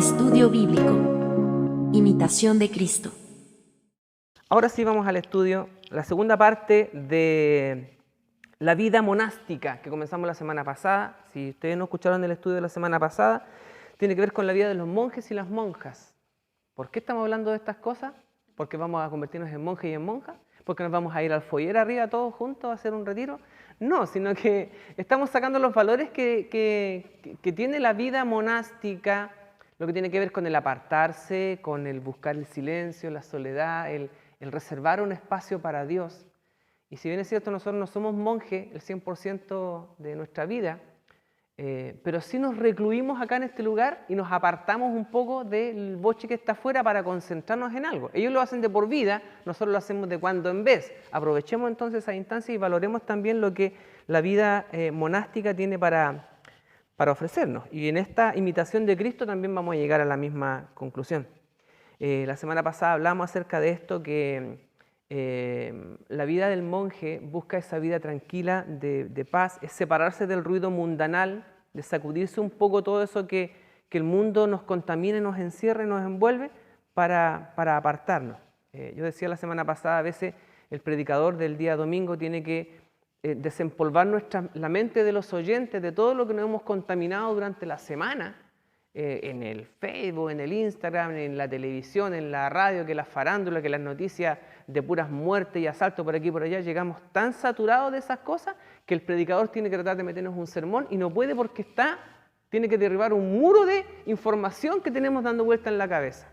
Estudio Bíblico. Imitación de Cristo. Ahora sí vamos al estudio, la segunda parte de la vida monástica que comenzamos la semana pasada. Si ustedes no escucharon el estudio de la semana pasada, tiene que ver con la vida de los monjes y las monjas. ¿Por qué estamos hablando de estas cosas? ¿Porque vamos a convertirnos en monjes y en monjas? ¿Porque nos vamos a ir al foyer arriba todos juntos a hacer un retiro? No, sino que estamos sacando los valores que tiene la vida monástica, lo que tiene que ver con el apartarse, con el buscar el silencio, la soledad, el reservar un espacio para Dios. Y si bien es cierto, nosotros no somos monjes el 100% de nuestra vida, pero sí nos recluimos acá en este lugar y nos apartamos un poco del boche que está afuera para concentrarnos en algo. Ellos lo hacen de por vida, nosotros lo hacemos de cuando en vez. Aprovechemos entonces esa instancia y valoremos también lo que la vida monástica tiene para ofrecernos. Y en esta imitación de Cristo también vamos a llegar a la misma conclusión. La semana pasada hablamos acerca de esto, que la vida del monje busca esa vida tranquila, de paz, es separarse del ruido mundanal, de sacudirse un poco todo eso que el mundo nos contamina, nos encierra y nos envuelve para apartarnos. Yo decía la semana pasada, a veces el predicador del día domingo tiene que desempolvar la mente de los oyentes de todo lo que nos hemos contaminado durante la semana, en el Facebook, en el Instagram, en la televisión, en la radio, que la farándula, que las noticias de puras muertes y asaltos por aquí y por allá. Llegamos tan saturados de esas cosas que el predicador tiene que tratar de meternos un sermón y no puede porque tiene que derribar un muro de información que tenemos dando vuelta en la cabeza.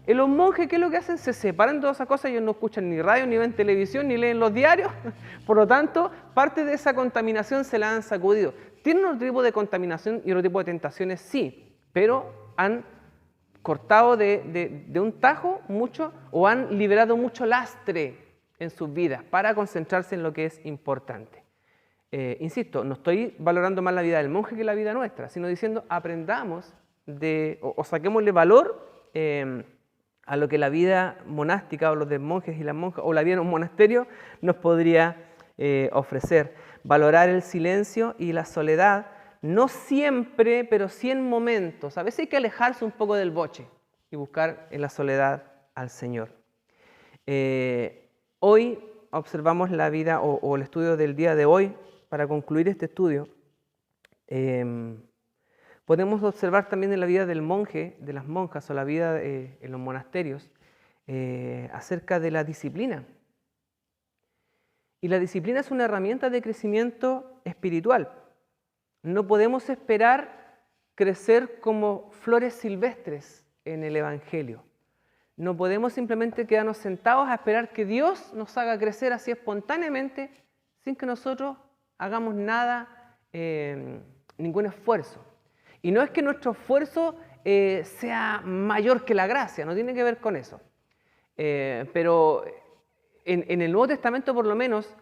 Los monjes, ¿qué es lo que hacen? Se separan de todas esas cosas, ellos no escuchan ni radio, ni ven televisión, ni leen los diarios. Por lo tanto, parte de esa contaminación se la han sacudido. ¿Tienen otro tipo de contaminación y otro tipo de tentaciones? Sí, pero han cortado de un tajo mucho o han liberado mucho lastre en sus vidas para concentrarse en lo que es importante. Insisto, no estoy valorando más la vida del monje que la vida nuestra, sino diciendo aprendamos o saquémosle valor a lo que la vida monástica o los de monjes y las monjas o la vida en un monasterio nos podría ofrecer. Valorar el silencio y la soledad, no siempre, pero sí en momentos. A veces hay que alejarse un poco del boche y buscar en la soledad al Señor. Hoy observamos la vida o el estudio del día de hoy. Para concluir este estudio, podemos observar también en la vida del monje, de las monjas o la vida en los monasterios, acerca de la disciplina. Y la disciplina es una herramienta de crecimiento espiritual. No podemos esperar crecer como flores silvestres en el Evangelio. No podemos simplemente quedarnos sentados a esperar que Dios nos haga crecer así espontáneamente sin que nosotros hagamos nada, ningún esfuerzo. Y no es que nuestro esfuerzo sea mayor que la gracia, no tiene que ver con eso. Pero en el Nuevo Testamento, por lo menos,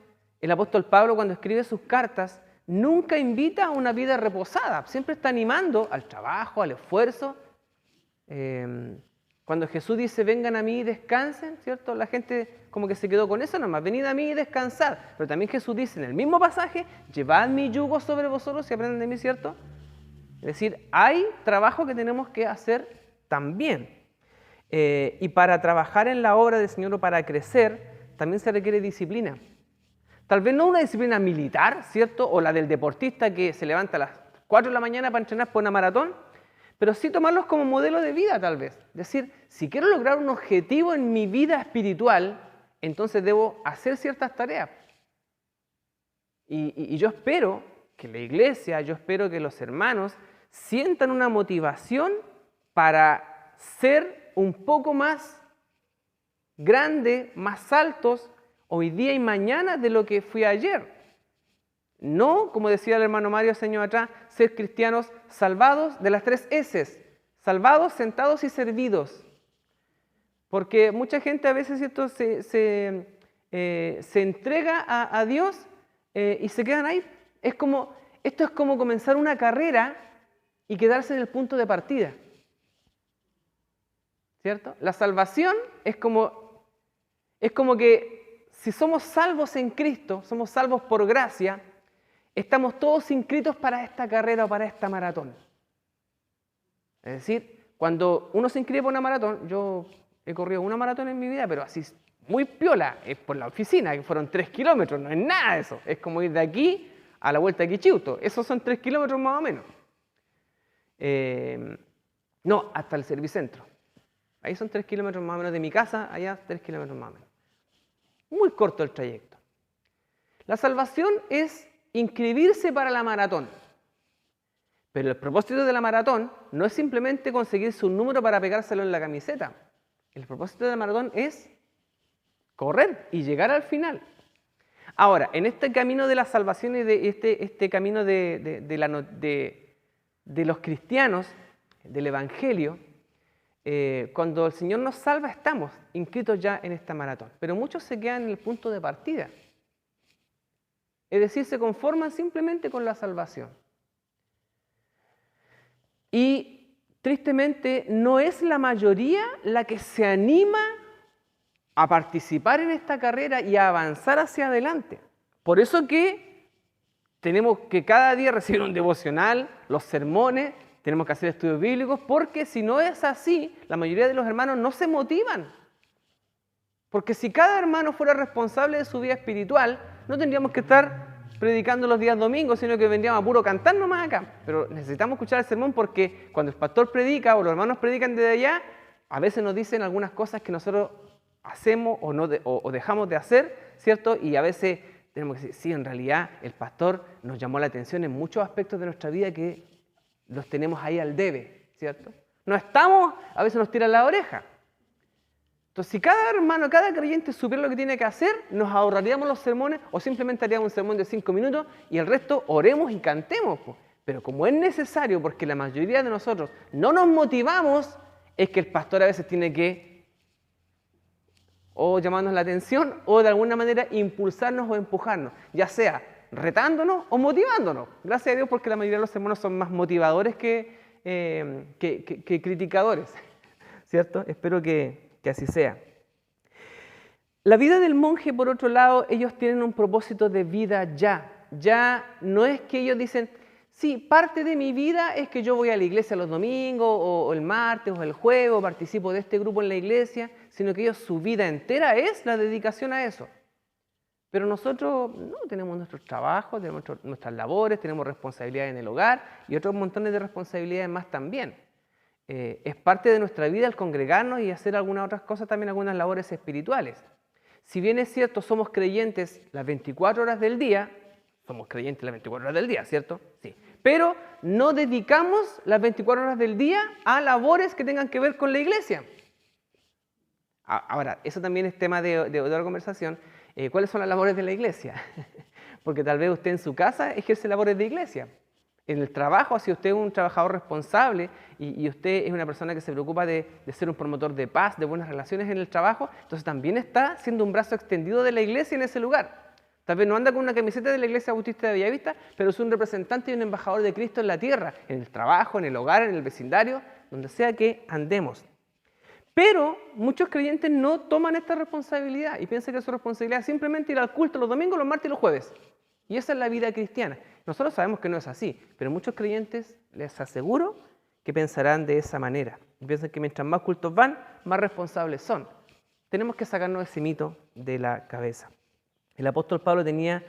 el apóstol Pablo, cuando escribe sus cartas, nunca invita a una vida reposada, siempre está animando al trabajo, al esfuerzo. Cuando Jesús dice, vengan a mí y descansen, ¿cierto? La gente como que se quedó con eso nomás, venid a mí y descansad. Pero también Jesús dice en el mismo pasaje, llevad mi yugo sobre vosotros y aprenden de mí, ¿cierto? Es decir, hay trabajo que tenemos que hacer también. Y para trabajar en la obra del Señor o para crecer, también se requiere disciplina. Tal vez no una disciplina militar, ¿cierto? O la del deportista que se levanta a las 4 de la mañana para entrenar por una maratón, pero sí tomarlos como modelo de vida tal vez. Es decir, si quiero lograr un objetivo en mi vida espiritual, entonces debo hacer ciertas tareas. Y yo espero que la iglesia, yo espero que los hermanos sientan una motivación para ser un poco más grande, más altos, hoy día y mañana de lo que fui ayer. No, como decía el hermano Mario hace años atrás, ser cristianos salvados de las 3 S's. Salvados, sentados y servidos. Porque mucha gente a veces, ¿cierto?, se entrega a Dios y se quedan ahí. Esto es como comenzar una carrera y quedarse en el punto de partida. ¿Cierto? La salvación es como que si somos salvos en Cristo, somos salvos por gracia, estamos todos inscritos para esta carrera o para esta maratón. Es decir, cuando uno se inscribe por una maratón, yo he corrido una maratón en mi vida, pero así muy piola, es por la oficina, que fueron 3 kilómetros, no es nada de eso, es como ir de aquí a la vuelta de Quichiuto, esos son 3 kilómetros más o menos. No, hasta el Servicentro. Ahí son 3 kilómetros más o menos de mi casa, allá 3 kilómetros más o menos. Muy corto el trayecto. La salvación es inscribirse para la maratón. Pero el propósito de la maratón no es simplemente conseguirse un número para pegárselo en la camiseta. El propósito de la maratón es correr y llegar al final. Ahora, en este camino de la salvación y de este camino de los cristianos, del Evangelio, cuando el Señor nos salva estamos inscritos ya en esta maratón. Pero muchos se quedan en el punto de partida. Es decir, se conforman simplemente con la salvación. Y tristemente no es la mayoría la que se anima a participar en esta carrera y a avanzar hacia adelante. Por eso que tenemos que cada día recibir un devocional, los sermones, tenemos que hacer estudios bíblicos, porque si no es así, la mayoría de los hermanos no se motivan. Porque si cada hermano fuera responsable de su vida espiritual, no tendríamos que estar predicando los días domingos, sino que vendríamos a puro cantar nomás acá. Pero necesitamos escuchar el sermón porque cuando el pastor predica o los hermanos predican desde allá, a veces nos dicen algunas cosas que nosotros hacemos o dejamos de hacer, ¿cierto? Y a veces tenemos que decir, sí, en realidad el pastor nos llamó la atención en muchos aspectos de nuestra vida que los tenemos ahí al debe, ¿cierto? No estamos, a veces nos tiran la oreja. Entonces, si cada hermano, cada creyente supiera lo que tiene que hacer, nos ahorraríamos los sermones o simplemente haríamos un sermón de 5 minutos y el resto oremos y cantemos. Pero como es necesario, porque la mayoría de nosotros no nos motivamos, es que el pastor a veces tiene que o llamarnos la atención o de alguna manera impulsarnos o empujarnos, ya sea retándonos o motivándonos. Gracias a Dios porque la mayoría de los sermones son más motivadores que criticadores, ¿cierto? Espero que así sea. La vida del monje, por otro lado, ellos tienen un propósito de vida ya. Ya no es que ellos dicen, sí, parte de mi vida es que yo voy a la iglesia los domingos, o el martes, o el jueves, o participo de este grupo en la iglesia, sino que ellos su vida entera es la dedicación a eso. Pero nosotros no tenemos nuestros trabajos, tenemos nuestras labores, tenemos responsabilidades en el hogar y otros montones de responsabilidades más también. Es parte de nuestra vida el congregarnos y hacer algunas otras cosas, también algunas labores espirituales. Si bien es cierto, somos creyentes las 24 horas del día, somos creyentes las 24 horas del día, ¿cierto? Sí. Pero no dedicamos las 24 horas del día a labores que tengan que ver con la iglesia. Ahora, eso también es tema de otra conversación. ¿Cuáles son las labores de la iglesia? Porque tal vez usted en su casa ejerce labores de iglesia. En el trabajo, si usted es un trabajador responsable y usted es una persona que se preocupa de ser un promotor de paz, de buenas relaciones en el trabajo, entonces también está siendo un brazo extendido de la iglesia en ese lugar. Tal vez no anda con una camiseta de la Iglesia Bautista de Bellavista, pero es un representante y un embajador de Cristo en la tierra, en el trabajo, en el hogar, en el vecindario, donde sea que andemos. Pero muchos creyentes no toman esta responsabilidad y piensan que su responsabilidad es simplemente ir al culto los domingos, los martes y los jueves. Y esa es la vida cristiana. Nosotros sabemos que no es así, pero muchos creyentes, les aseguro, que pensarán de esa manera. Y piensan que mientras más cultos van, más responsables son. Tenemos que sacarnos ese mito de la cabeza. El apóstol Pablo tenía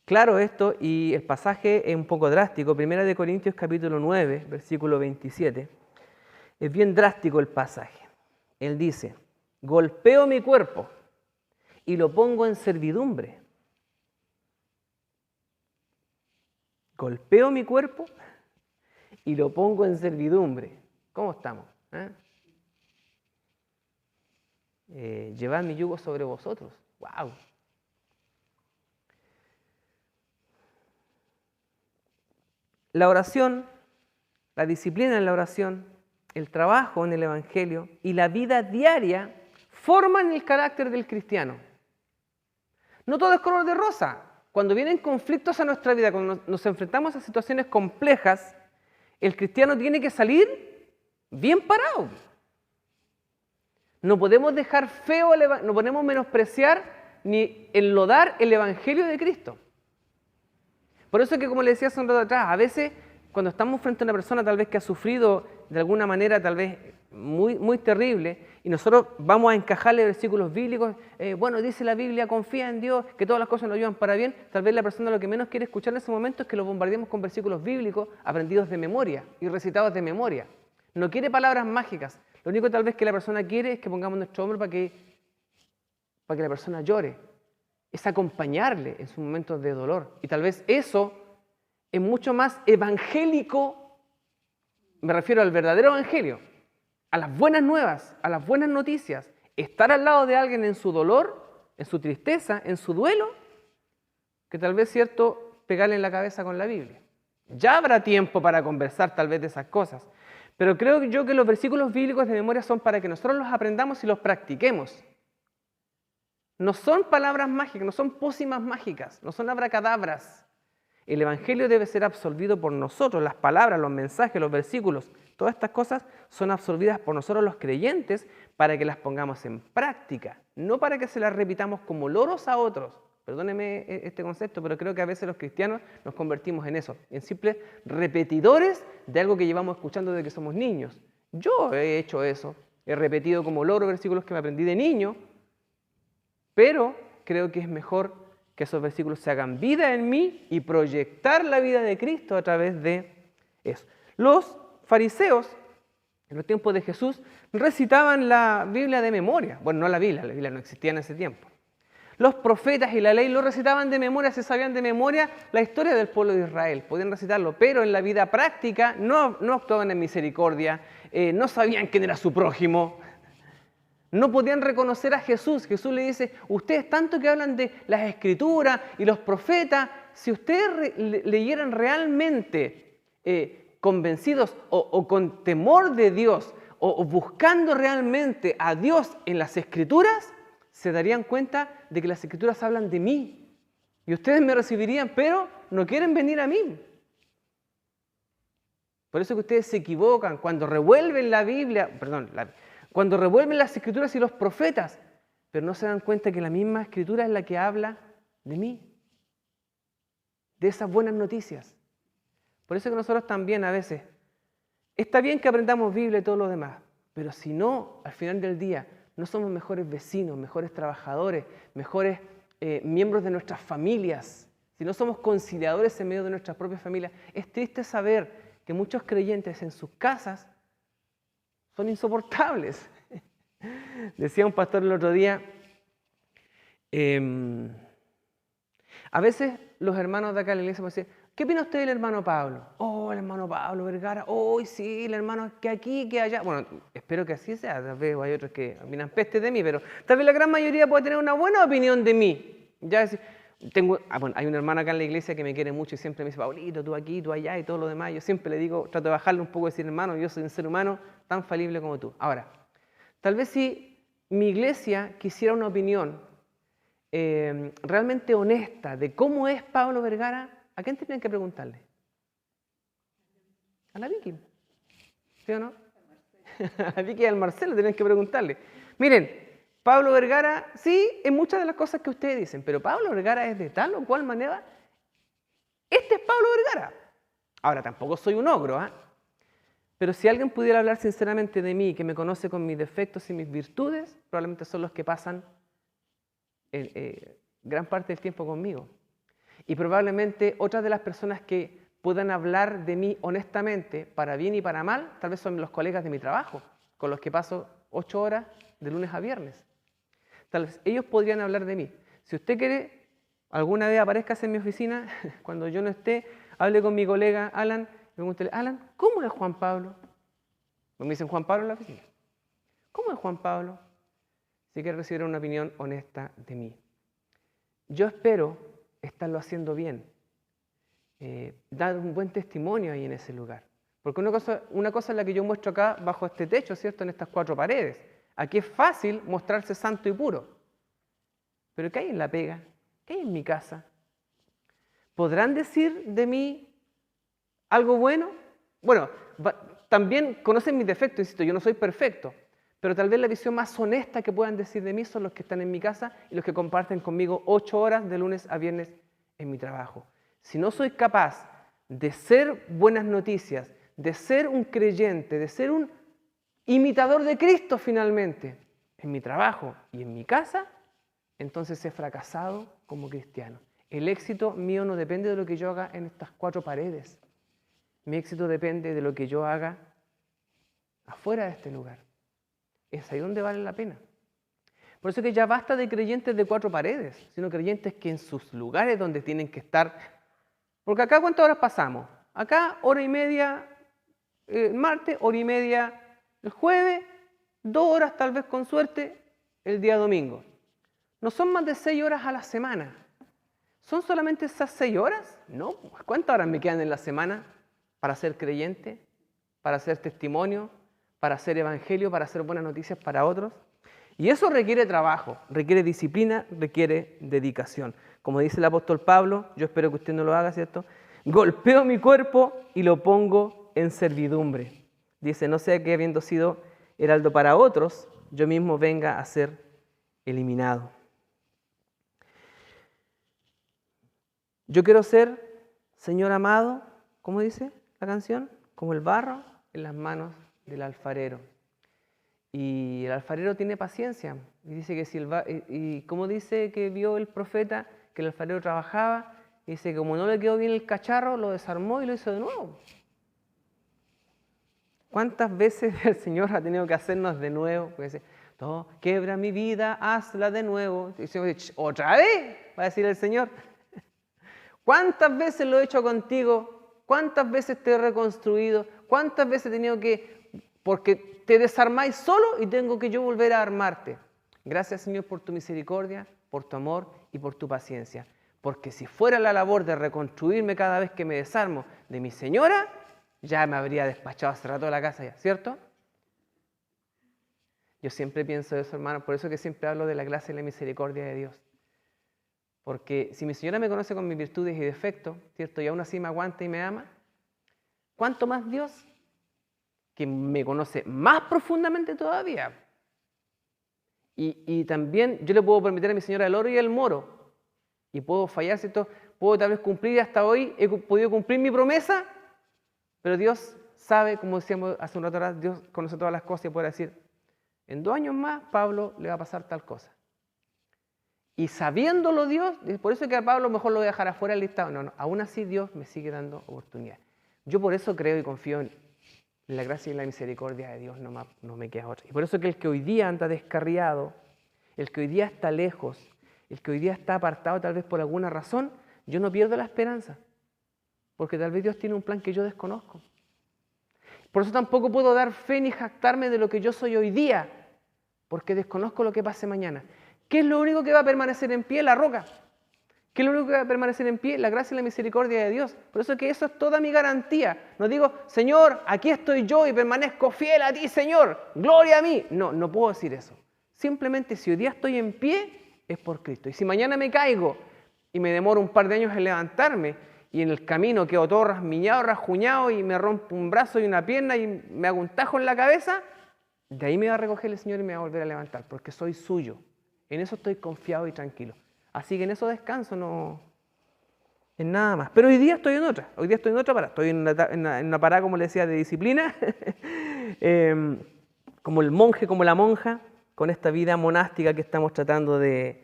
claro esto y el pasaje es un poco drástico. 1 Corintios capítulo 9, versículo 27. Es bien drástico el pasaje. Él dice, golpeo mi cuerpo y lo pongo en servidumbre. Golpeo mi cuerpo y lo pongo en servidumbre. ¿Cómo estamos? Llevad mi yugo sobre vosotros. ¡Wow! La oración, la disciplina en la oración, el trabajo en el Evangelio y la vida diaria forman el carácter del cristiano. No todo es color de rosa. Cuando vienen conflictos a nuestra vida, cuando nos enfrentamos a situaciones complejas, el cristiano tiene que salir bien parado. No podemos dejar feo, no podemos menospreciar ni enlodar el Evangelio de Cristo. Por eso es que, como le decía hace un rato atrás, a veces cuando estamos frente a una persona tal vez que ha sufrido de alguna manera tal vez muy terrible, y nosotros vamos a encajarle versículos bíblicos, bueno, dice la Biblia, confía en Dios, que todas las cosas nos ayudan para bien, tal vez la persona lo que menos quiere escuchar en ese momento es que lo bombardeemos con versículos bíblicos aprendidos de memoria y recitados de memoria. No quiere palabras mágicas, lo único tal vez que la persona quiere es que pongamos nuestro hombro para que la persona llore, es acompañarle en sus momentos de dolor, y tal vez eso es mucho más evangélico, me refiero al verdadero evangelio, a las buenas nuevas, a las buenas noticias, estar al lado de alguien en su dolor, en su tristeza, en su duelo, que tal vez, cierto, pegarle en la cabeza con la Biblia. Ya habrá tiempo para conversar tal vez de esas cosas, pero creo yo que los versículos bíblicos de memoria son para que nosotros los aprendamos y los practiquemos. No son palabras mágicas, no son pócimas mágicas, no son abracadabras. El Evangelio debe ser absorbido por nosotros, las palabras, los mensajes, los versículos, todas estas cosas son absorbidas por nosotros los creyentes para que las pongamos en práctica, no para que se las repitamos como loros a otros. Perdóneme este concepto, pero creo que a veces los cristianos nos convertimos en eso, en simples repetidores de algo que llevamos escuchando desde que somos niños. Yo he hecho eso, he repetido como loro versículos que me aprendí de niño, pero creo que es mejor que esos versículos se hagan vida en mí y proyectar la vida de Cristo a través de eso. Los fariseos, en los tiempos de Jesús, recitaban la Biblia de memoria. Bueno, no la Biblia no existía en ese tiempo. Los profetas y la ley lo recitaban de memoria, se sabían de memoria la historia del pueblo de Israel, podían recitarlo, pero en la vida práctica no actuaban en misericordia, no sabían quién era su prójimo. No podían reconocer a Jesús. Jesús le dice, ustedes tanto que hablan de las Escrituras y los profetas, si ustedes leyeran realmente convencidos o con temor de Dios o buscando realmente a Dios en las Escrituras, se darían cuenta de que las Escrituras hablan de mí. Y ustedes me recibirían, pero no quieren venir a mí. Por eso que ustedes se equivocan cuando revuelven la Biblia, cuando revuelven las Escrituras y los profetas, pero no se dan cuenta que la misma Escritura es la que habla de mí, de esas buenas noticias. Por eso que nosotros también a veces, está bien que aprendamos Biblia y todo lo demás, pero si no, al final del día, no somos mejores vecinos, mejores trabajadores, mejores miembros de nuestras familias, si no somos conciliadores en medio de nuestras propias familias, es triste saber que muchos creyentes en sus casas son insoportables. Decía un pastor el otro día, a veces los hermanos de acá en la iglesia me dicen, ¿qué opina usted del hermano Pablo? Oh, el hermano Pablo Vergara, oh, sí, el hermano que aquí, que allá. Bueno, espero que así sea, tal vez hay otros que opinan peste de mí, pero tal vez la gran mayoría puede tener una buena opinión de mí. Ya hay un hermano acá en la iglesia que me quiere mucho y siempre me dice, Paulito, tú aquí, tú allá y todo lo demás. Yo siempre le digo, trato de bajarle un poco y decir, hermano, yo soy un ser humano tan falible como tú. Ahora, tal vez si mi iglesia quisiera una opinión realmente honesta de cómo es Pablo Vergara, ¿a quién tendrían que preguntarle? A la Vicky, ¿sí o no? A la Vicky y al Marcelo tendrían que preguntarle. Miren, Pablo Vergara, sí, en muchas de las cosas que ustedes dicen, pero Pablo Vergara es de tal o cual manera. Este es Pablo Vergara. Ahora, tampoco soy un ogro, ¿eh? Pero si alguien pudiera hablar sinceramente de mí, que me conoce con mis defectos y mis virtudes, probablemente son los que pasan gran parte del tiempo conmigo. Y probablemente otras de las personas que puedan hablar de mí honestamente, para bien y para mal, tal vez son los colegas de mi trabajo, con los que paso 8 horas de lunes a viernes. Tal vez ellos podrían hablar de mí. Si usted quiere, alguna vez aparezcase en mi oficina, cuando yo no esté, hable con mi colega Alan, y pregúntele, Alan, ¿cómo es Juan Pablo? Me dicen Juan Pablo en la oficina. ¿Cómo es Juan Pablo? Si quiere recibir una opinión honesta de mí. Yo espero estarlo haciendo bien, dar un buen testimonio ahí en ese lugar. Porque una cosa es la que yo muestro acá bajo este techo, ¿cierto? En estas 4 paredes. Aquí es fácil mostrarse santo y puro. Pero ¿qué hay en la pega? ¿Qué hay en mi casa? ¿Podrán decir de mí algo bueno? Bueno, también conocen mis defectos, insisto, yo no soy perfecto. Pero tal vez la visión más honesta que puedan decir de mí son los que están en mi casa y los que comparten conmigo 8 horas de lunes a viernes en mi trabajo. Si no soy capaz de ser buenas noticias, de ser un creyente, de ser un imitador de Cristo finalmente, en mi trabajo y en mi casa, entonces he fracasado como cristiano. El éxito mío no depende de lo que yo haga en estas 4 paredes. Mi éxito depende de lo que yo haga afuera de este lugar. Es ahí donde vale la pena. Por eso que ya basta de creyentes de 4 paredes, sino creyentes que en sus lugares donde tienen que estar. Porque acá, ¿cuántas horas pasamos? Acá, 1:30 el martes, 1:30 el jueves, 2 horas tal vez con suerte el día domingo. No son más de 6 horas a la semana. ¿Son solamente esas 6 horas? No. ¿Cuántas horas me quedan en la semana para ser creyente, para hacer testimonio, para hacer evangelio, para hacer buenas noticias para otros? Y eso requiere trabajo, requiere disciplina, requiere dedicación. Como dice el apóstol Pablo, yo espero que usted no lo haga, ¿cierto? Golpeo mi cuerpo y lo pongo en servidumbre. Dice, no sea que habiendo sido heraldo para otros, yo mismo venga a ser eliminado. Yo quiero ser, Señor amado, ¿cómo dice la canción? Como el barro en las manos del alfarero. Y el alfarero tiene paciencia. Y dice que y como dice que vio el profeta que el alfarero trabajaba, dice que como no le quedó bien el cacharro, lo desarmó y lo hizo de nuevo. ¿Cuántas veces el Señor ha tenido que hacernos de nuevo? Porque dice, no, quebra mi vida, hazla de nuevo. Y dice, ¿otra vez? Va a decir el Señor. ¿Cuántas veces lo he hecho contigo? ¿Cuántas veces te he reconstruido? ¿Cuántas veces he tenido que, porque te desarmáis solo y tengo que yo volver a armarte? Gracias, Señor, por tu misericordia, por tu amor y por tu paciencia. Porque si fuera la labor de reconstruirme cada vez que me desarmo de mi señora, ya me habría despachado hace rato de la casa ya, ¿cierto? Yo siempre pienso eso, hermano, por eso que siempre hablo de la gracia y la misericordia de Dios. Porque si mi señora me conoce con mis virtudes y defectos, ¿cierto? Y aún así me aguanta y me ama, ¿cuánto más Dios, que me conoce más profundamente todavía? Y también yo le puedo permitir a mi señora el oro y el moro. Y puedo fallar, ¿cierto? Puedo tal vez cumplir, hasta hoy he podido cumplir mi promesa, pero Dios sabe, como decíamos hace un rato atrás, Dios conoce todas las cosas y puede decir, en 2 años más Pablo le va a pasar tal cosa. Y sabiéndolo Dios, por eso es que a Pablo mejor lo voy a dejar afuera del listado. No, aún así Dios me sigue dando oportunidad. Yo por eso creo y confío en la gracia y la misericordia de Dios, no me queda otra. Y por eso que el que hoy día anda descarriado, el que hoy día está lejos, el que hoy día está apartado tal vez por alguna razón, yo no pierdo la esperanza. Porque tal vez Dios tiene un plan que yo desconozco. Por eso tampoco puedo dar fe ni jactarme de lo que yo soy hoy día, porque desconozco lo que pase mañana. ¿Qué es lo único que va a permanecer en pie? La roca. ¿Qué es lo único que va a permanecer en pie? La gracia y la misericordia de Dios. Por eso que eso es toda mi garantía. No digo, Señor, aquí estoy yo y permanezco fiel a ti, Señor. Gloria a mí. No puedo decir eso. Simplemente si hoy día estoy en pie, es por Cristo. Y si mañana me caigo y me demoro un par de años en levantarme y en el camino quedo todo rasmiñado, rajuñado y me rompo un brazo y una pierna y me hago un tajo en la cabeza, de ahí me va a recoger el Señor y me va a volver a levantar, porque soy suyo. En eso estoy confiado y tranquilo. Así que en eso descanso, no en nada más. Pero hoy día estoy en otra. Hoy día estoy en otra parada. Estoy en una parada, como le decía, de disciplina. Como el monje, como la monja, con esta vida monástica que estamos tratando de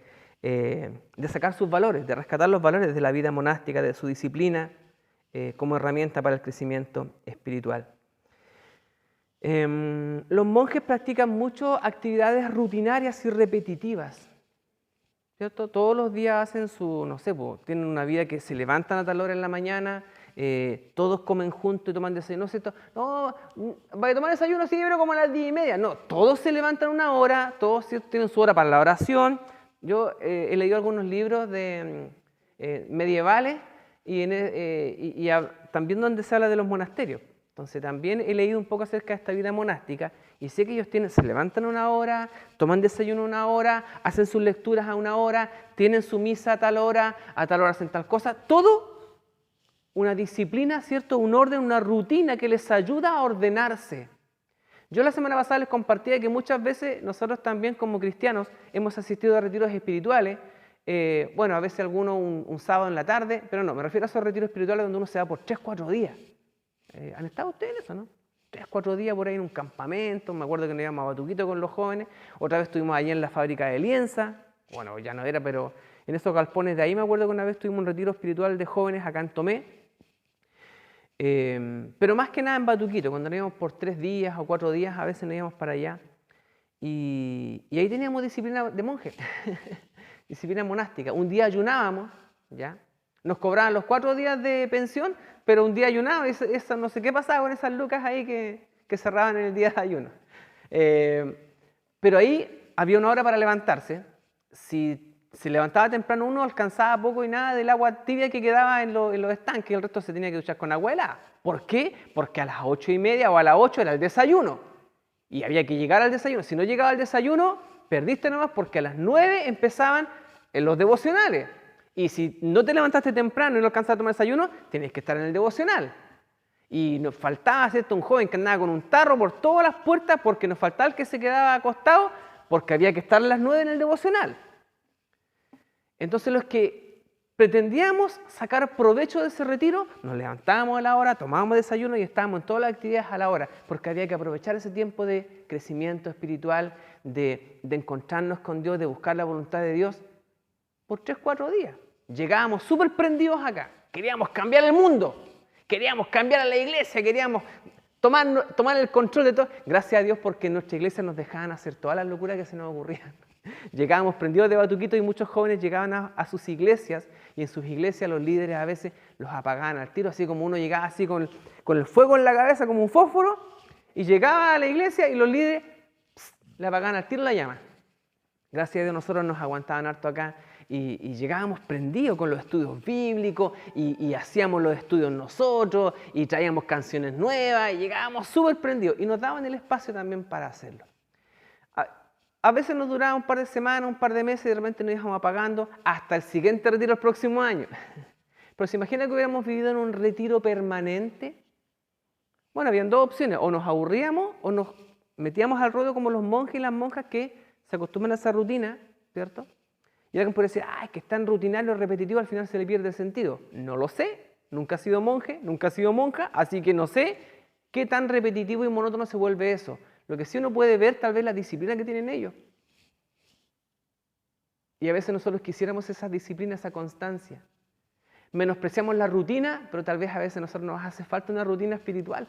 sacar sus valores, de rescatar los valores de la vida monástica, de su disciplina, como herramienta para el crecimiento espiritual. Los monjes practican mucho actividades rutinarias y repetitivas, ¿cierto? Todos los días hacen tienen una vida que se levantan a tal hora en la mañana, todos comen juntos y toman desayuno, ¿cierto? No, ¿va a tomar desayuno? Sí, pero como a las 10:30. No, todos se levantan una hora, todos tienen su hora para la oración. Yo he leído algunos libros medievales y también donde se habla de los monasterios. Entonces también he leído un poco acerca de esta vida monástica y sé que ellos se levantan una hora, toman desayuno una hora, hacen sus lecturas a una hora, tienen su misa a tal hora hacen tal cosa. Todo una disciplina, ¿cierto? Un orden, una rutina que les ayuda a ordenarse. Yo la semana pasada les compartía que muchas veces nosotros también como cristianos hemos asistido a retiros espirituales bueno, a veces algunos un sábado en la tarde, pero no, me refiero a esos retiros espirituales donde uno se va por 3, 4 días. ¿Han estado ustedes en eso, no? 3, 4 días por ahí en un campamento, me acuerdo que nos íbamos a Batuquito con los jóvenes, otra vez estuvimos allí en la fábrica de lienza, bueno, ya no era, pero en esos galpones de ahí me acuerdo que una vez tuvimos un retiro espiritual de jóvenes acá en Tomé, pero más que nada en Batuquito, cuando nos íbamos por 3 días o 4 días, a veces nos íbamos para allá, y ahí teníamos disciplina de monjes, disciplina monástica. Un día ayunábamos, ¿ya? Nos cobraban los 4 días de pensión, pero un día ayunado, no sé qué pasaba con esas lucas ahí que cerraban en el día de ayuno. Pero ahí había una hora para levantarse. Si se levantaba temprano uno, alcanzaba poco y nada del agua tibia que quedaba en los estanques, y el resto se tenía que duchar con agua helada. ¿Por qué? Porque a las 8:30 o a las 8 era el desayuno. Y había que llegar al desayuno. Si no llegaba al desayuno, perdiste nomás, porque a las 9 empezaban los devocionales. Y si no te levantaste temprano y no alcanzaste a tomar desayuno, tienes que estar en el devocional. Y nos faltaba, ¿cierto?, un joven que andaba con un tarro por todas las puertas porque nos faltaba el que se quedaba acostado porque había que estar a las 9 en el devocional. Entonces los que pretendíamos sacar provecho de ese retiro, nos levantábamos a la hora, tomábamos desayuno y estábamos en todas las actividades a la hora, porque había que aprovechar ese tiempo de crecimiento espiritual, de encontrarnos con Dios, de buscar la voluntad de Dios, por 3, 4 días. Llegábamos súper prendidos acá, queríamos cambiar el mundo, queríamos cambiar a la iglesia, queríamos tomar el control de todo. Gracias a Dios porque en nuestra iglesia nos dejaban hacer todas las locuras que se nos ocurrían. Llegábamos prendidos de Batuquito y muchos jóvenes llegaban a sus iglesias, y en sus iglesias los líderes a veces los apagaban al tiro, así como uno llegaba así con el fuego en la cabeza como un fósforo, y llegaba a la iglesia y los líderes le apagaban al tiro la llama. Gracias a Dios nosotros nos aguantaban harto acá y llegábamos prendidos con los estudios bíblicos y hacíamos los estudios nosotros y traíamos canciones nuevas y llegábamos súper prendidos y nos daban el espacio también para hacerlo. A veces nos duraba un par de semanas, un par de meses y de repente nos íbamos apagando hasta el siguiente retiro el próximo año. Pero ¿se imagina que hubiéramos vivido en un retiro permanente? Bueno, habían 2 opciones, o nos aburríamos o nos metíamos al ruedo como los monjes y las monjas que se acostumbran a esa rutina, ¿cierto? Y alguien puede decir, es que es tan rutinario, repetitivo, al final se le pierde el sentido. No lo sé, nunca he sido monje, nunca he sido monja, así que no sé qué tan repetitivo y monótono se vuelve eso. Lo que sí uno puede ver tal vez la disciplina que tienen ellos. Y a veces nosotros quisiéramos esa disciplina, esa constancia. Menospreciamos la rutina, pero tal vez a veces a nosotros nos hace falta una rutina espiritual.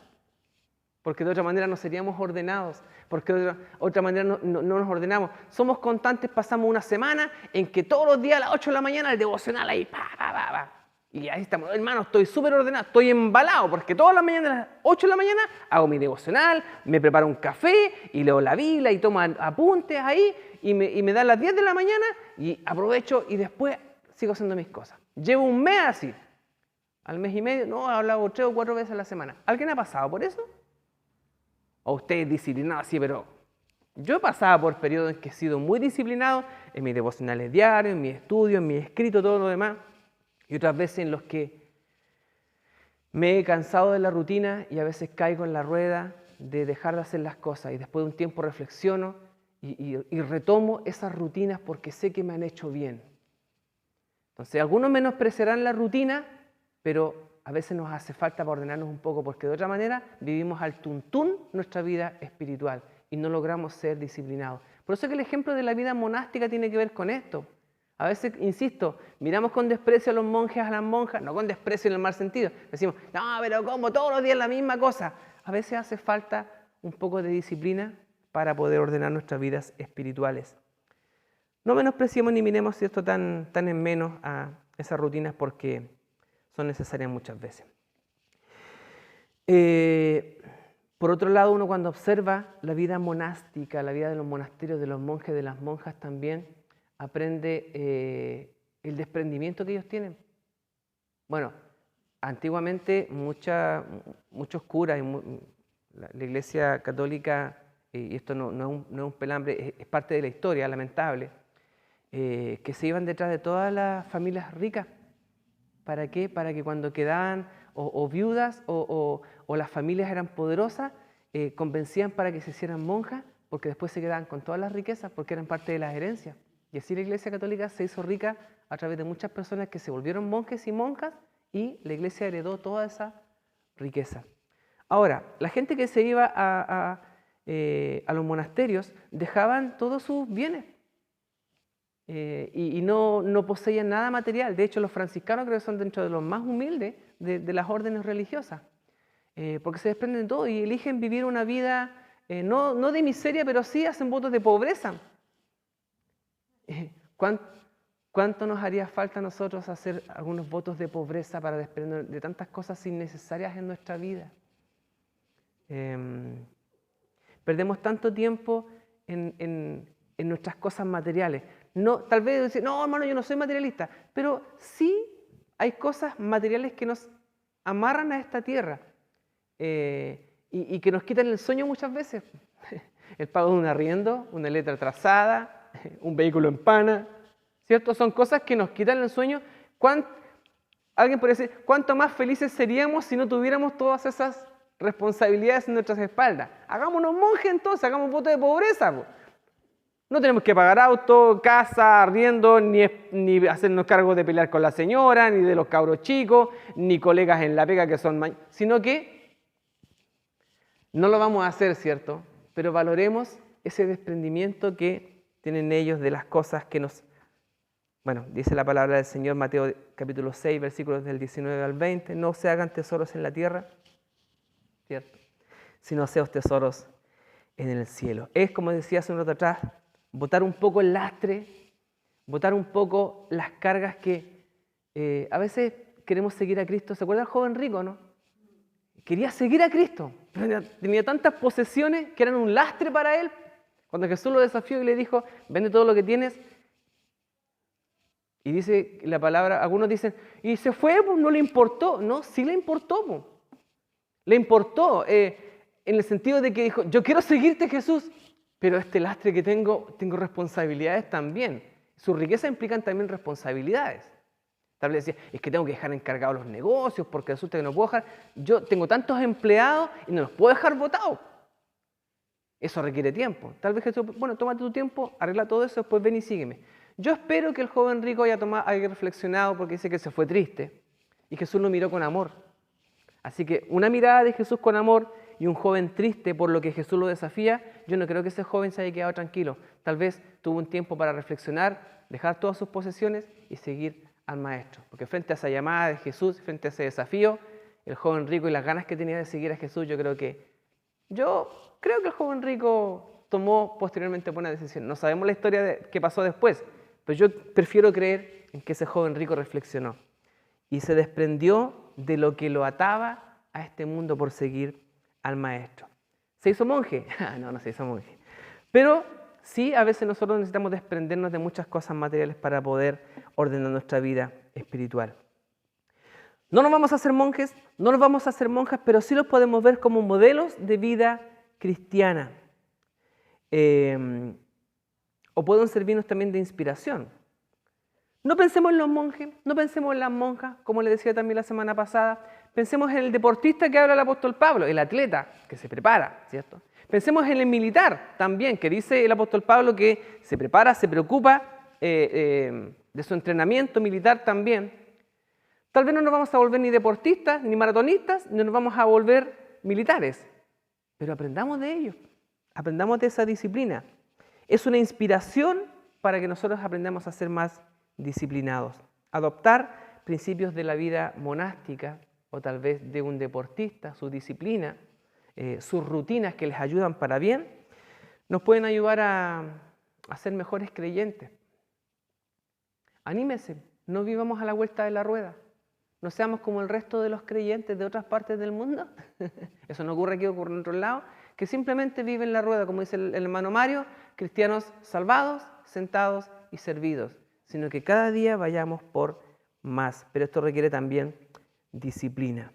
Porque de otra manera no seríamos ordenados, porque de otra manera no nos ordenamos. Somos constantes, pasamos una semana en que todos los días a las 8 de la mañana el devocional ahí, y ahí estamos, hermano, estoy súper ordenado, estoy embalado, porque todas las mañanas a las 8 de la mañana hago mi devocional, me preparo un café y leo la Biblia y tomo apuntes ahí y me dan las 10 de la mañana y aprovecho y después sigo haciendo mis cosas. Llevo un mes así, al mes y medio, no, he hablado 3 o 4 veces a la semana. ¿Alguien ha pasado por eso? O usted es disciplinado así, pero yo he pasado por periodos en que he sido muy disciplinado en mis devocionales diarios, en mi estudio, en mi escrito, todo lo demás. Y otras veces en los que me he cansado de la rutina y a veces caigo en la rueda de dejar de hacer las cosas. Y después de un tiempo reflexiono y retomo esas rutinas porque sé que me han hecho bien. Entonces, algunos menospreciarán la rutina, pero a veces nos hace falta para ordenarnos un poco, porque de otra manera vivimos al tuntún nuestra vida espiritual y no logramos ser disciplinados. Por eso es que el ejemplo de la vida monástica tiene que ver con esto. A veces, insisto, miramos con desprecio a los monjes, a las monjas, no con desprecio en el mal sentido. Decimos, no, pero ¿cómo? Todos los días la misma cosa. A veces hace falta un poco de disciplina para poder ordenar nuestras vidas espirituales. No menospreciemos ni miremos esto tan en menos a esas rutinas porque son necesarias muchas veces. Por otro lado, uno cuando observa la vida monástica, la vida de los monasterios, de los monjes, de las monjas también, aprende el desprendimiento que ellos tienen. Bueno, antiguamente muchos curas, la Iglesia Católica, y esto no es un pelambre, es parte de la historia, lamentable, que se iban detrás de todas las familias ricas. ¿Para qué? Para que cuando quedaban o viudas o las familias eran poderosas, convencían para que se hicieran monjas, porque después se quedaban con todas las riquezas, porque eran parte de las herencias. Y así la Iglesia Católica se hizo rica a través de muchas personas que se volvieron monjes y monjas y la Iglesia heredó toda esa riqueza. Ahora, la gente que se iba a los monasterios dejaban todos sus bienes y no poseían nada material. De hecho, los franciscanos creo que son dentro de los más humildes de las órdenes religiosas, porque se desprenden de todo y eligen vivir una vida no de miseria, pero sí hacen votos de pobreza. ¿Cuánto nos haría falta a nosotros hacer algunos votos de pobreza para desprendernos de tantas cosas innecesarias en nuestra vida? Perdemos tanto tiempo en nuestras cosas materiales. No, tal vez decir, no, hermano, yo no soy materialista, pero sí hay cosas materiales que nos amarran a esta tierra y que nos quitan el sueño muchas veces. El pago de un arriendo, una letra atrasada, un vehículo en pana, ¿cierto? Son cosas que nos quitan el sueño. Alguien podría decir, ¿cuánto más felices seríamos si no tuviéramos todas esas responsabilidades en nuestras espaldas? Hagámonos monjes entonces, hagamos voto de pobreza. No tenemos que pagar auto, casa, arriendo, ni hacernos cargo de pelear con la señora, ni de los cabros chicos, ni colegas en la pega que son sino que no lo vamos a hacer, ¿cierto? Pero valoremos ese desprendimiento que tienen ellos de las cosas que nos... Bueno, dice la palabra del Señor, Mateo capítulo 6, versículos del 19 al 20, no se hagan tesoros en la tierra, ¿cierto? Sino haceos tesoros en el cielo. Es, como decía hace un rato atrás, botar un poco el lastre, botar un poco las cargas que a veces queremos seguir a Cristo. ¿Se acuerda el joven rico, no? Quería seguir a Cristo, pero tenía tantas posesiones que eran un lastre para él. Cuando Jesús lo desafió y le dijo, vende todo lo que tienes, y dice la palabra, algunos dicen, y se fue, pues no le importó. No, sí le importó, pues. Le importó, en el sentido de que dijo, yo quiero seguirte, Jesús, pero este lastre que tengo responsabilidades también. Sus riquezas implican también responsabilidades. Tal vez decía, es que tengo que dejar encargados los negocios porque resulta que no puedo dejar. Yo tengo tantos empleados y no los puedo dejar botados. Eso requiere tiempo. Tal vez Jesús, bueno, tómate tu tiempo, arregla todo eso, después ven y sígueme. Yo espero que el joven rico haya reflexionado porque dice que se fue triste y Jesús lo miró con amor. Así que una mirada de Jesús con amor y un joven triste por lo que Jesús lo desafía, yo no creo que ese joven se haya quedado tranquilo. Tal vez tuvo un tiempo para reflexionar, dejar todas sus posesiones y seguir al Maestro. Porque frente a esa llamada de Jesús, frente a ese desafío, el joven rico y las ganas que tenía de seguir a Jesús, yo creo que el joven rico tomó posteriormente buena decisión. No sabemos la historia de qué pasó después, pero yo prefiero creer en que ese joven rico reflexionó y se desprendió de lo que lo ataba a este mundo por seguir al Maestro. ¿Se hizo monje? No se hizo monje. Pero sí, a veces nosotros necesitamos desprendernos de muchas cosas materiales para poder ordenar nuestra vida espiritual. No nos vamos a hacer monjes, no nos vamos a hacer monjas, pero sí los podemos ver como modelos de vida cristiana. O pueden servirnos también de inspiración. No pensemos en los monjes, no pensemos en las monjas, como les decía también la semana pasada. Pensemos en el deportista que habla el apóstol Pablo, el atleta que se prepara, ¿cierto? Pensemos en el militar también, que dice el apóstol Pablo que se prepara, se preocupa de su entrenamiento militar también. Tal vez no nos vamos a volver ni deportistas, ni maratonistas, ni nos vamos a volver militares, pero aprendamos de ellos, aprendamos de esa disciplina. Es una inspiración para que nosotros aprendamos a ser más disciplinados, adoptar principios de la vida monástica o tal vez de un deportista, su disciplina, sus rutinas que les ayudan para bien, nos pueden ayudar a ser mejores creyentes. Anímese, no vivamos a la vuelta de la rueda, no seamos como el resto de los creyentes de otras partes del mundo. Eso no ocurre aquí, ocurre en otros lados, que simplemente viven la rueda, como dice el hermano Mario, cristianos salvados, sentados y servidos, sino que cada día vayamos por más. Pero esto requiere también disciplina.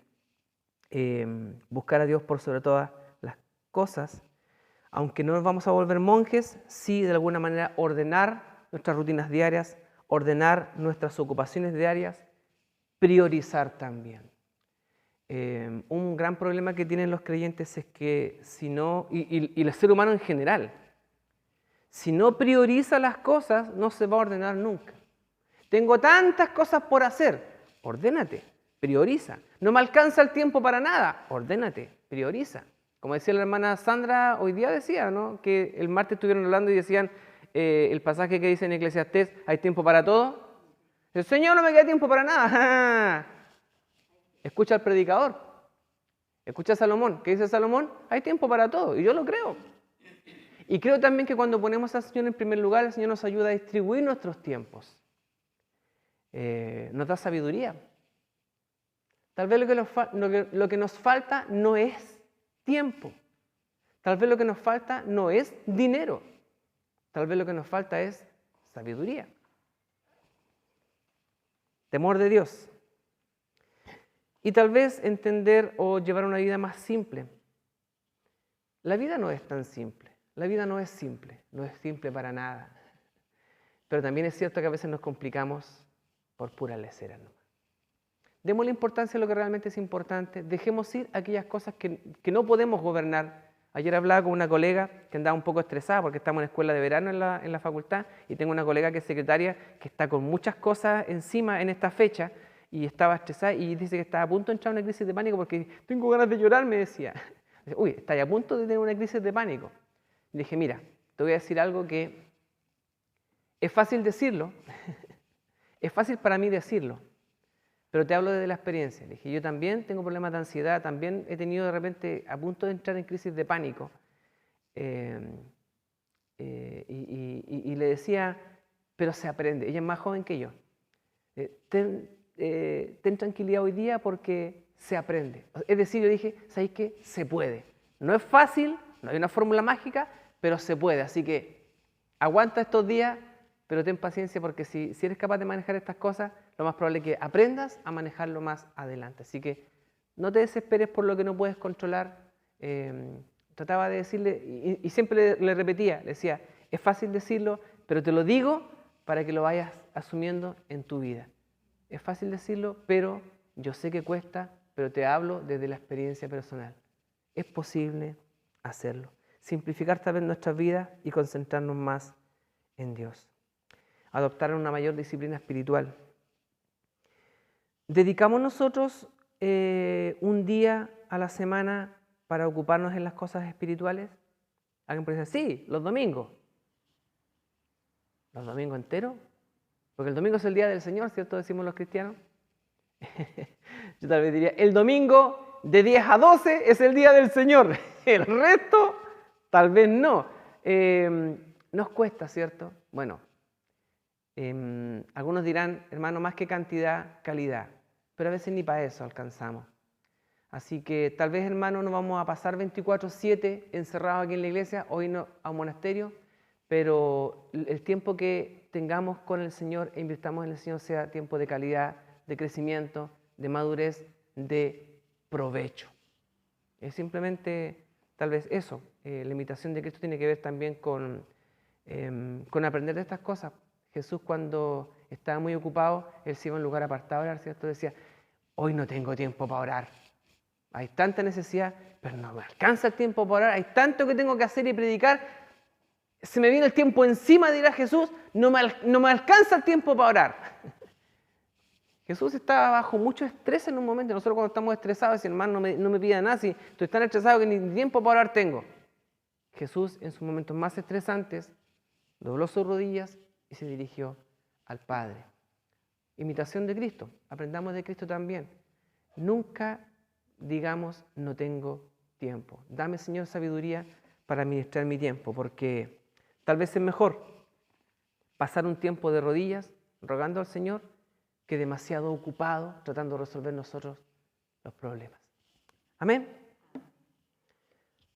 Buscar a Dios por sobre todas las cosas. Aunque no nos vamos a volver monjes, sí de alguna manera ordenar nuestras rutinas diarias, ordenar nuestras ocupaciones diarias, priorizar también. Un gran problema que tienen los creyentes es que si no, y el ser humano en general, Si no prioriza las cosas, no se va a ordenar nunca. Tengo tantas cosas por hacer. Ordénate, prioriza. No me alcanza el tiempo para nada. Ordénate, prioriza. Como decía la hermana Sandra, hoy día decía, ¿no?, que el martes estuvieron hablando y decían el pasaje que dice en Eclesiastés, ¿hay tiempo para todo? El Señor, no me queda tiempo para nada. Escucha al predicador. Escucha a Salomón. ¿Qué dice Salomón? Hay tiempo para todo. Y yo lo creo. Y creo también que cuando ponemos al Señor en primer lugar, el Señor nos ayuda a distribuir nuestros tiempos. Nos da sabiduría. Tal vez lo que nos falta no es tiempo. Tal vez lo que nos falta no es dinero. Tal vez lo que nos falta es sabiduría. Temor de Dios. Y tal vez entender o llevar una vida más simple. La vida no es tan simple. La vida no es simple para nada. Pero también es cierto que a veces nos complicamos por pura lesera nomás. Démosle importancia a lo que realmente es importante. Dejemos ir aquellas cosas que no podemos gobernar. Ayer hablaba con una colega que andaba un poco estresada porque estamos en escuela de verano en la facultad y tengo una colega que es secretaria que está con muchas cosas encima en esta fecha y estaba estresada y dice que estaba a punto de entrar en una crisis de pánico porque tengo ganas de llorar, me decía. Uy, ¿estás a punto de tener una crisis de pánico? Le dije, mira, te voy a decir algo que es fácil decirlo, es fácil para mí decirlo, pero te hablo desde la experiencia. Le dije, yo también tengo problemas de ansiedad, también he tenido de repente a punto de entrar en crisis de pánico. Y le decía, pero se aprende. Ella es más joven que yo. Ten tranquilidad hoy día porque se aprende. Es decir, yo dije, ¿sabes qué? Se puede. No es fácil, no hay una fórmula mágica, pero se puede. Así que aguanta estos días, pero ten paciencia porque si eres capaz de manejar estas cosas, lo más probable es que aprendas a manejarlo más adelante. Así que no te desesperes por lo que no puedes controlar. Trataba de decirle, y siempre le repetía, le decía, es fácil decirlo, pero te lo digo para que lo vayas asumiendo en tu vida. Es fácil decirlo, pero yo sé que cuesta, pero te hablo desde la experiencia personal. Es posible hacerlo. Simplificar tal vez nuestras vidas y concentrarnos más en Dios. Adoptar una mayor disciplina espiritual. ¿Dedicamos nosotros un día a la semana para ocuparnos en las cosas espirituales? Alguien puede decir, sí, los domingos. ¿Los domingos enteros? Porque el domingo es el día del Señor, ¿cierto? Decimos los cristianos. Yo tal vez diría, el domingo de 10 a 12 es el día del Señor. El resto, tal vez no. Nos cuesta, ¿cierto? Bueno, algunos dirán, hermano, más que cantidad, calidad. Pero a veces ni para eso alcanzamos. Así que tal vez, hermano, no vamos a pasar 24/7 encerrados aquí en la iglesia, hoy no a un monasterio, pero el tiempo que tengamos con el Señor e invirtamos en el Señor sea tiempo de calidad, de crecimiento, de madurez, de provecho. Es simplemente tal vez eso. La imitación de Cristo tiene que ver también con aprender de estas cosas. Jesús, cuando estaba muy ocupado, él se iba a un lugar apartado a orar, ¿cierto? Decía, hoy no tengo tiempo para orar. Hay tanta necesidad, pero no me alcanza el tiempo para orar. Hay tanto que tengo que hacer y predicar. Se me viene el tiempo encima, dirá Jesús, no me alcanza el tiempo para orar. Jesús estaba bajo mucho estrés en un momento. Nosotros cuando estamos estresados, decimos, hermano, no me pida nada, si estoy tan estresado que ni tiempo para orar tengo. Jesús, en sus momentos más estresantes, dobló sus rodillas y se dirigió al Padre. Imitación de Cristo. Aprendamos de Cristo también. Nunca digamos, no tengo tiempo. Dame, Señor, sabiduría para administrar mi tiempo, porque tal vez es mejor pasar un tiempo de rodillas rogando al Señor que demasiado ocupado tratando de resolver nosotros los problemas. Amén.